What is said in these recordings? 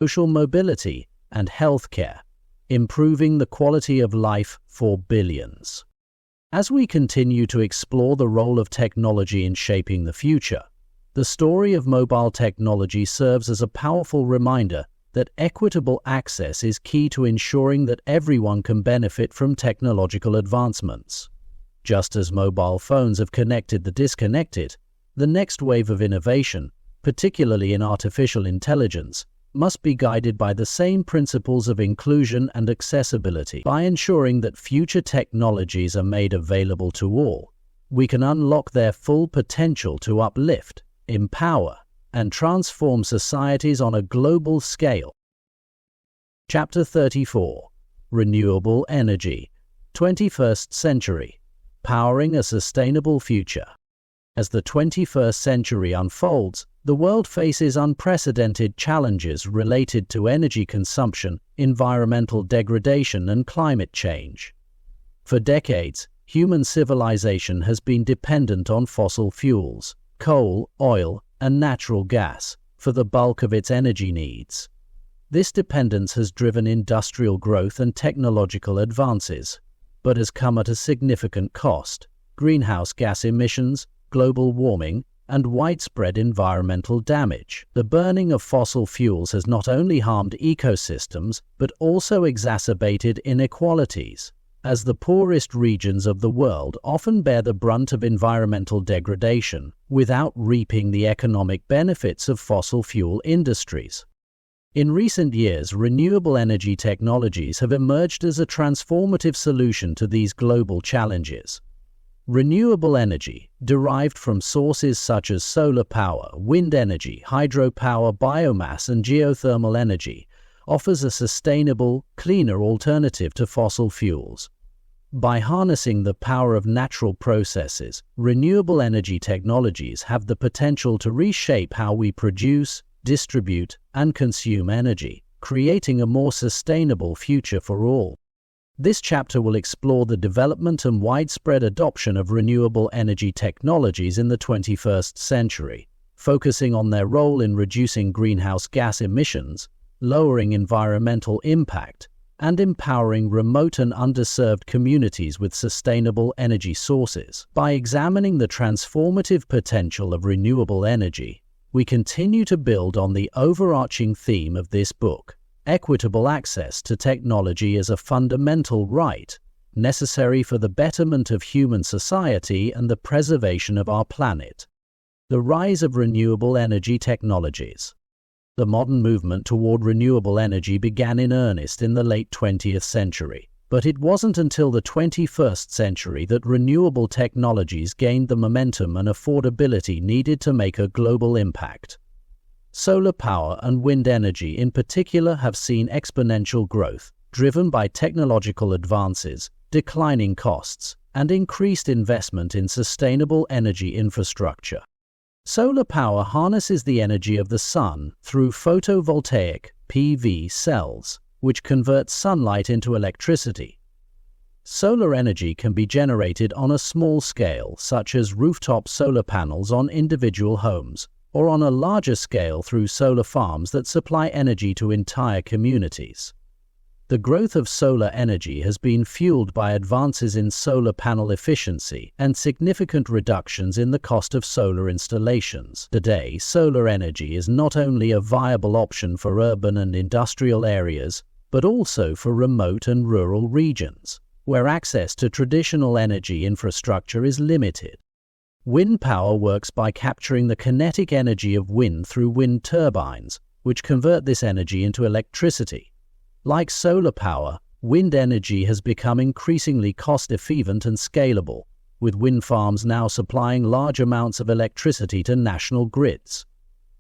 social mobility, and healthcare, improving the quality of life for billions. As we continue to explore the role of technology in shaping the future, the story of mobile technology serves as a powerful reminder that equitable access is key to ensuring that everyone can benefit from technological advancements. Just as mobile phones have connected the disconnected, the next wave of innovation, particularly in artificial intelligence, must be guided by the same principles of inclusion and accessibility. By ensuring that future technologies are made available to all, we can unlock their full potential to uplift, empower, and transform societies on a global scale. Chapter 34: Renewable Energy, 21st Century, Powering a Sustainable Future. As the 21st century unfolds, the world faces unprecedented challenges related to energy consumption, environmental degradation, and climate change. For decades, human civilization has been dependent on fossil fuels, coal, oil, and natural gas, for the bulk of its energy needs. This dependence has driven industrial growth and technological advances, but has come at a significant cost: greenhouse gas emissions, global warming, and widespread environmental damage. The burning of fossil fuels has not only harmed ecosystems, but also exacerbated inequalities, as the poorest regions of the world often bear the brunt of environmental degradation without reaping the economic benefits of fossil fuel industries. In recent years, renewable energy technologies have emerged as a transformative solution to these global challenges. Renewable energy, derived from sources such as solar power, wind energy, hydropower, biomass, and geothermal energy, offers a sustainable, cleaner alternative to fossil fuels. By harnessing the power of natural processes, renewable energy technologies have the potential to reshape how we produce, distribute, and consume energy, creating a more sustainable future for all. This chapter will explore the development and widespread adoption of renewable energy technologies in the 21st century, focusing on their role in reducing greenhouse gas emissions, lowering environmental impact, and empowering remote and underserved communities with sustainable energy sources. By examining the transformative potential of renewable energy, we continue to build on the overarching theme of this book: equitable access to technology as a fundamental right, necessary for the betterment of human society and the preservation of our planet. The rise of renewable energy technologies. The modern movement toward renewable energy began in earnest in the late 20th century, but it wasn't until the 21st century that renewable technologies gained the momentum and affordability needed to make a global impact. Solar power and wind energy in particular have seen exponential growth, driven by technological advances, declining costs, and increased investment in sustainable energy infrastructure. Solar power harnesses the energy of the sun through photovoltaic (PV) cells, which convert sunlight into electricity. Solar energy can be generated on a small scale, such as rooftop solar panels on individual homes, or on a larger scale through solar farms that supply energy to entire communities. The growth of solar energy has been fueled by advances in solar panel efficiency and significant reductions in the cost of solar installations. Today, solar energy is not only a viable option for urban and industrial areas, but also for remote and rural regions, where access to traditional energy infrastructure is limited. Wind power works by capturing the kinetic energy of wind through wind turbines, which convert this energy into electricity. Like solar power, wind energy has become increasingly cost-efficient and scalable, with wind farms now supplying large amounts of electricity to national grids.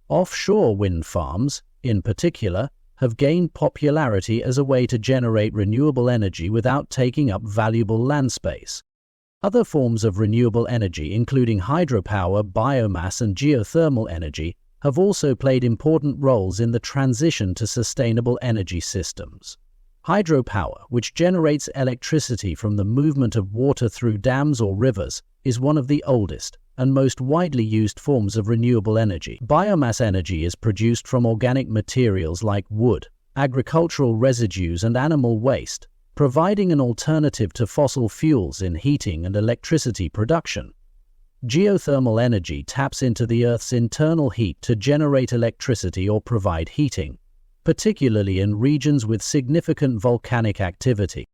Offshore wind farms, in particular, have gained popularity as a way to generate renewable energy without taking up valuable land space. Other forms of renewable energy, including hydropower, biomass, and geothermal energy, have also played important roles in the transition to sustainable energy systems. Hydropower, which generates electricity from the movement of water through dams or rivers, is one of the oldest and most widely used forms of renewable energy. Biomass energy is produced from organic materials like wood, agricultural residues, and animal waste, providing an alternative to fossil fuels in heating and electricity production. Geothermal energy taps into the Earth's internal heat to generate electricity or provide heating, particularly in regions with significant volcanic activity.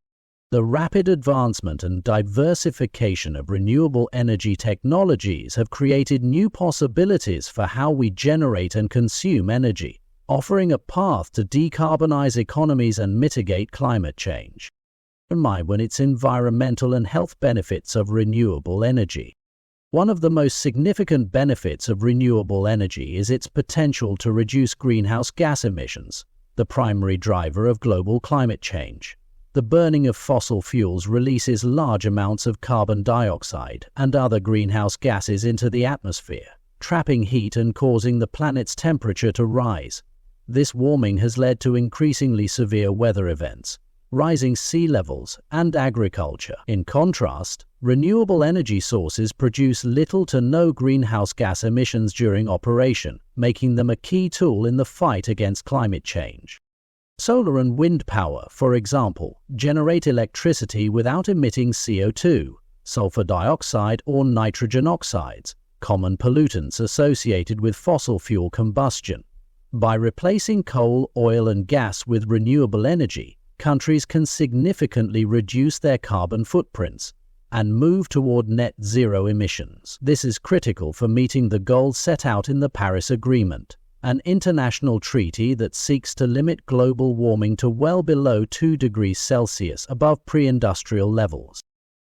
The rapid advancement and diversification of renewable energy technologies have created new possibilities for how we generate and consume energy, offering a path to decarbonize economies and mitigate climate change. When its environmental and health benefits of renewable energy. One of the most significant benefits of renewable energy is its potential to reduce greenhouse gas emissions, the primary driver of global climate change. The burning of fossil fuels releases large amounts of carbon dioxide and other greenhouse gases into the atmosphere, trapping heat and causing the planet's temperature to rise. This warming has led to increasingly severe weather events, rising sea levels, and agriculture. In contrast, renewable energy sources produce little to no greenhouse gas emissions during operation, making them a key tool in the fight against climate change. Solar and wind power, for example, generate electricity without emitting CO2, sulfur dioxide, or nitrogen oxides, common pollutants associated with fossil fuel combustion. By replacing coal, oil, and gas with renewable energy, countries can significantly reduce their carbon footprints and move toward net zero emissions. This is critical for meeting the goals set out in the Paris Agreement, an international treaty that seeks to limit global warming to well below 2 degrees Celsius above pre-industrial levels.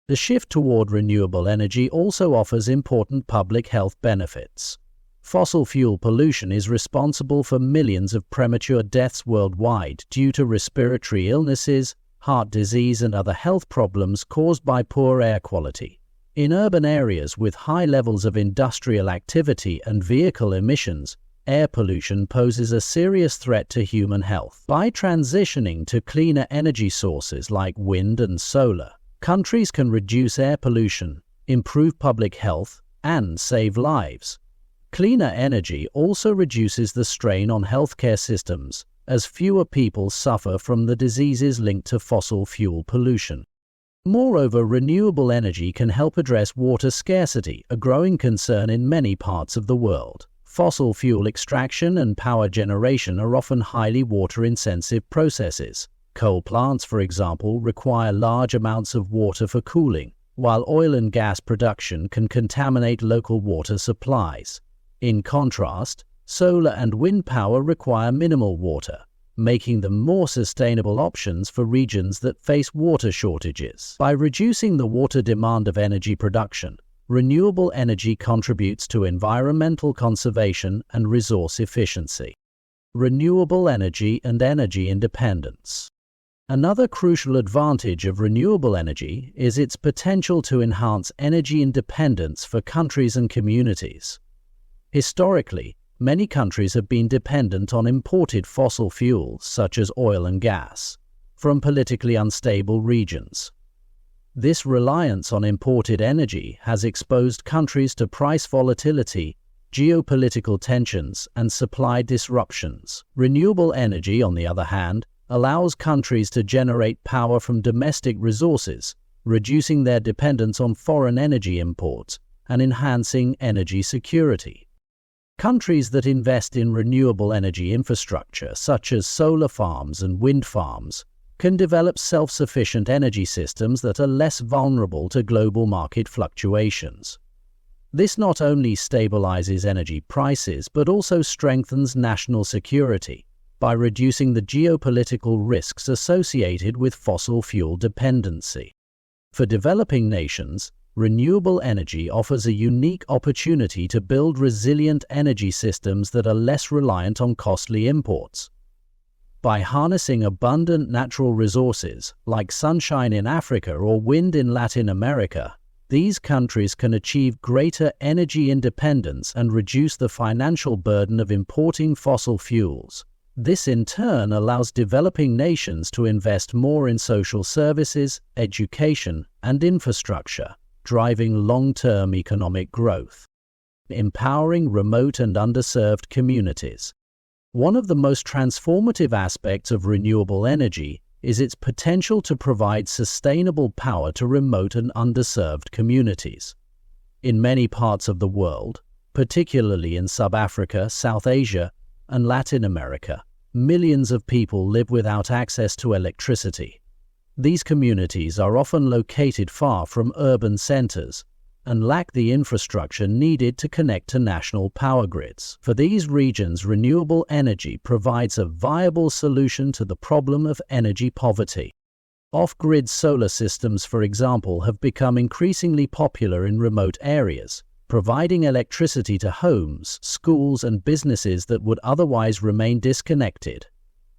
The shift toward renewable energy also offers important public health benefits. Fossil fuel pollution is responsible for millions of premature deaths worldwide due to respiratory illnesses, heart disease, and other health problems caused by poor air quality. In urban areas with high levels of industrial activity and vehicle emissions, air pollution poses a serious threat to human health. By transitioning to cleaner energy sources like wind and solar, countries can reduce air pollution, improve public health, and save lives. Cleaner energy also reduces the strain on healthcare systems, as fewer people suffer from the diseases linked to fossil fuel pollution. Moreover, renewable energy can help address water scarcity, a growing concern in many parts of the world. Fossil fuel extraction and power generation are often highly water-intensive processes. Coal plants, for example, require large amounts of water for cooling, while oil and gas production can contaminate local water supplies. In contrast, solar and wind power require minimal water, making them more sustainable options for regions that face water shortages. By reducing the water demand of energy production, renewable energy contributes to environmental conservation and resource efficiency. Renewable energy and energy independence. Another crucial advantage of renewable energy is its potential to enhance energy independence for countries and communities. Historically, many countries have been dependent on imported fossil fuels such as oil and gas from politically unstable regions. This reliance on imported energy has exposed countries to price volatility, geopolitical tensions, and supply disruptions. Renewable energy, on the other hand, allows countries to generate power from domestic resources, reducing their dependence on foreign energy imports and enhancing energy security. Countries that invest in renewable energy infrastructure, such as solar farms and wind farms, can develop self-sufficient energy systems that are less vulnerable to global market fluctuations. This not only stabilizes energy prices but also strengthens national security by reducing the geopolitical risks associated with fossil fuel dependency. For developing nations, renewable energy offers a unique opportunity to build resilient energy systems that are less reliant on costly imports. By harnessing abundant natural resources like sunshine in Africa or wind in Latin America, these countries can achieve greater energy independence and reduce the financial burden of importing fossil fuels. This in turn allows developing nations to invest more in social services, education, and infrastructure, driving long-term economic growth. Empowering remote and underserved communities. One of the most transformative aspects of renewable energy is its potential to provide sustainable power to remote and underserved communities. In many parts of the world, particularly in Sub-Africa, South Asia, and Latin America, millions of people live without access to electricity. These communities are often located far from urban centers and lack the infrastructure needed to connect to national power grids. For these regions, renewable energy provides a viable solution to the problem of energy poverty. Off-grid solar systems, for example, have become increasingly popular in remote areas, providing electricity to homes, schools, and businesses that would otherwise remain disconnected.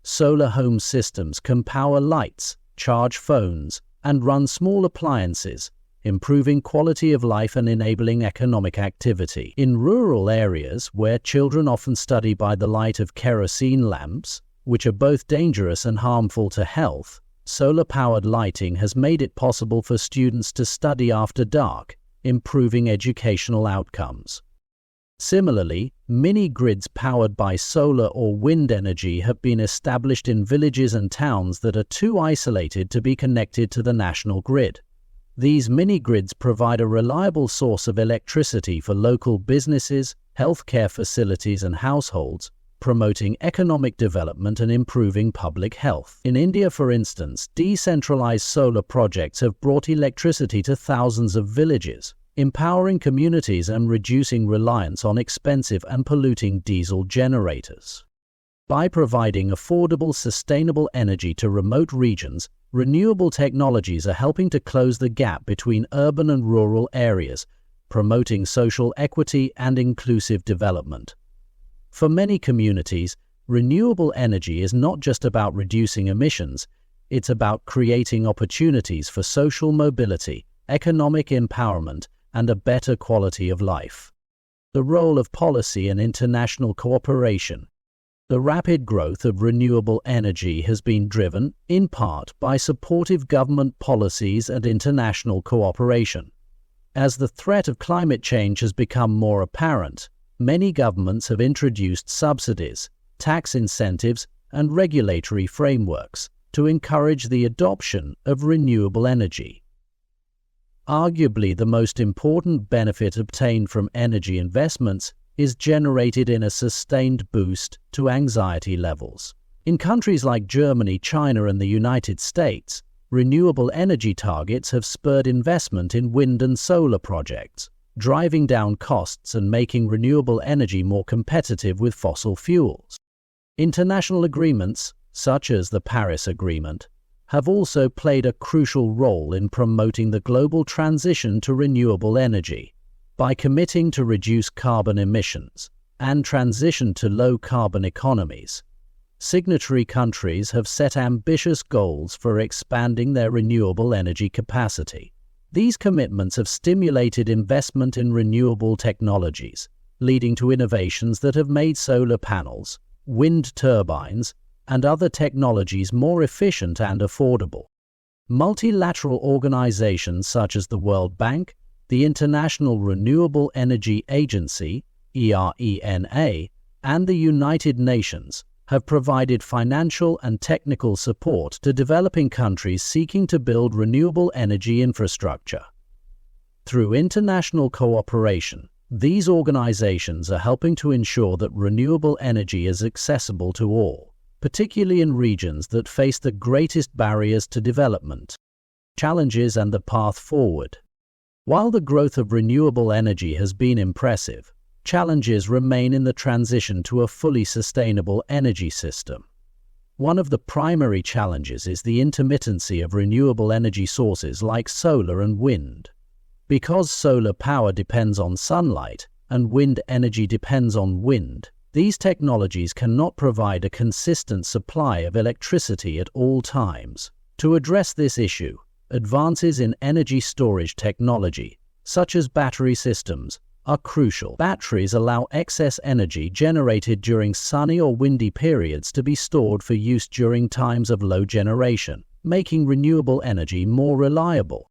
Solar home systems can power lights, charge phones, and run small appliances, improving quality of life and enabling economic activity. In rural areas where children often study by the light of kerosene lamps, which are both dangerous and harmful to health, solar-powered lighting has made it possible for students to study after dark, improving educational outcomes. Similarly, mini-grids powered by solar or wind energy have been established in villages and towns that are too isolated to be connected to the national grid. These mini-grids provide a reliable source of electricity for local businesses, healthcare facilities, and households, promoting economic development and improving public health. In India, for instance, decentralized solar projects have brought electricity to thousands of villages, empowering communities and reducing reliance on expensive and polluting diesel generators. By providing affordable, sustainable energy to remote regions, renewable technologies are helping to close the gap between urban and rural areas, promoting social equity and inclusive development. For many communities, renewable energy is not just about reducing emissions, it's about creating opportunities for social mobility, economic empowerment, and a better quality of life. The role of policy and international cooperation. The rapid growth of renewable energy has been driven, in part, by supportive government policies and international cooperation. As the threat of climate change has become more apparent, many governments have introduced subsidies, tax incentives, and regulatory frameworks to encourage the adoption of renewable energy. Arguably, the most important benefit obtained from energy investments is generated in a sustained boost to anxiety levels. In countries like Germany, China, and the United States, renewable energy targets have spurred investment in wind and solar projects, driving down costs and making renewable energy more competitive with fossil fuels. International agreements, such as the Paris Agreement, have also played a crucial role in promoting the global transition to renewable energy. By committing to reduce carbon emissions and transition to low-carbon economies, signatory countries have set ambitious goals for expanding their renewable energy capacity. These commitments have stimulated investment in renewable technologies, leading to innovations that have made solar panels, wind turbines, and other technologies more efficient and affordable. Multilateral organizations such as the World Bank, the International Renewable Energy Agency, (ERENA), and the United Nations have provided financial and technical support to developing countries seeking to build renewable energy infrastructure. Through international cooperation, these organizations are helping to ensure that renewable energy is accessible to all, particularly in regions that face the greatest barriers to development. Challenges and the path forward. While the growth of renewable energy has been impressive, challenges remain in the transition to a fully sustainable energy system. One of the primary challenges is the intermittency of renewable energy sources like solar and wind. Because solar power depends on sunlight and wind energy depends on wind, these technologies cannot provide a consistent supply of electricity at all times. To address this issue, advances in energy storage technology, such as battery systems, are crucial. Batteries allow excess energy generated during sunny or windy periods to be stored for use during times of low generation, making renewable energy more reliable.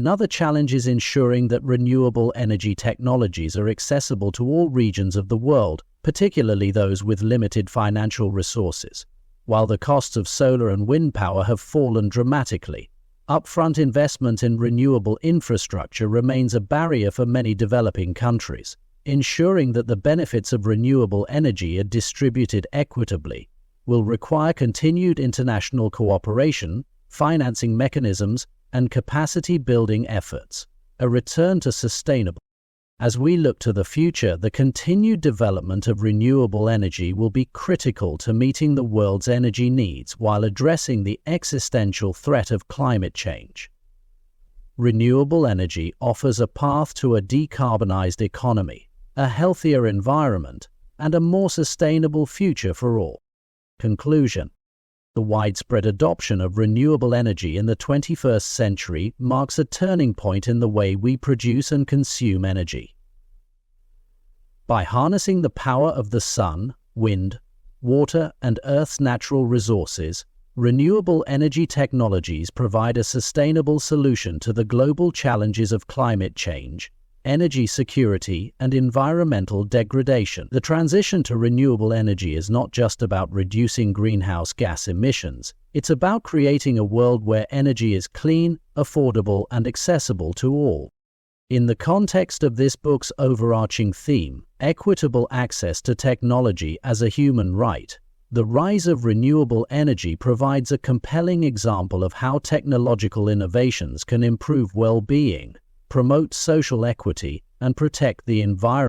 Another challenge is ensuring that renewable energy technologies are accessible to all regions of the world, particularly those with limited financial resources. While the costs of solar and wind power have fallen dramatically, upfront investment in renewable infrastructure remains a barrier for many developing countries. Ensuring that the benefits of renewable energy are distributed equitably will require continued international cooperation, financing mechanisms, and capacity-building efforts. A return to sustainable. As we look to the future, the continued development of renewable energy will be critical to meeting the world's energy needs while addressing the existential threat of climate change. Renewable energy offers a path to a decarbonized economy, a healthier environment, and a more sustainable future for all. Conclusion. The widespread adoption of renewable energy in the 21st century marks a turning point in the way we produce and consume energy. By harnessing the power of the sun, wind, water, and Earth's natural resources, renewable energy technologies provide a sustainable solution to the global challenges of climate change, energy security, and environmental degradation. The transition to renewable energy is not just about reducing greenhouse gas emissions, it's about creating a world where energy is clean, affordable, and accessible to all. In the context of this book's overarching theme, equitable access to technology as a human right, the rise of renewable energy provides a compelling example of how technological innovations can improve well-being, promote social equity, and protect the environment.